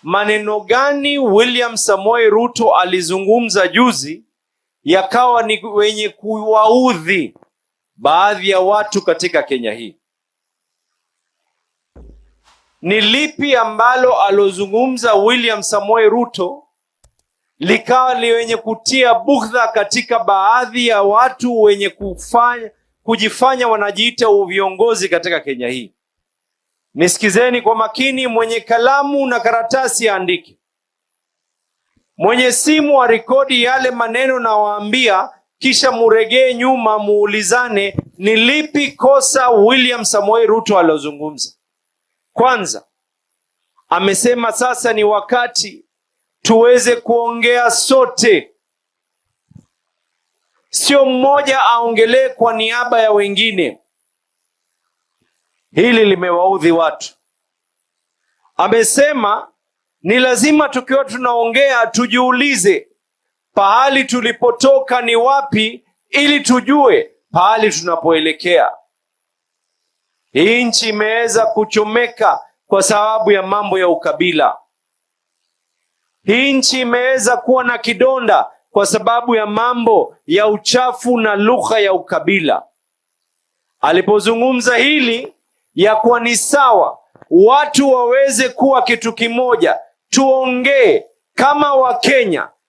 maneno gani William Samoei Ruto alizungumza juzi yakawa ni wenye kuwaudhi baadhi ya watu katika Kenya hii? Ni lipi ambalo alozungumza William Samoei Ruto likawa ni wenye kutia bugdha katika baadhi ya watu wenye kujifanya wanajiita viongozi katika Kenya hii? Nisikizeni kwa makini, mwenye kalamu na karatasi aandike, mwenye simu arekodi yale maneno na waambia, kisha muregee nyuma muulizane ni lipi kosa William Samoei Ruto alozungumza. Kwanza, amesema sasa ni wakati tuweze kuongea sote, sio mmoja aongelee kwa niaba ya wengine. Hili limewaudhi watu. Amesema ni lazima tukiwa tunaongea tujiulize pahali tulipotoka ni wapi, ili tujue pahali tunapoelekea. Hii nchi imeweza kuchomeka kwa sababu ya mambo ya ukabila. Hii nchi imeweza kuwa na kidonda kwa sababu ya mambo ya uchafu na lugha ya ukabila. Alipozungumza hili ya kuwa ni sawa watu waweze kuwa kitu kimoja, tuongee kama Wakenya,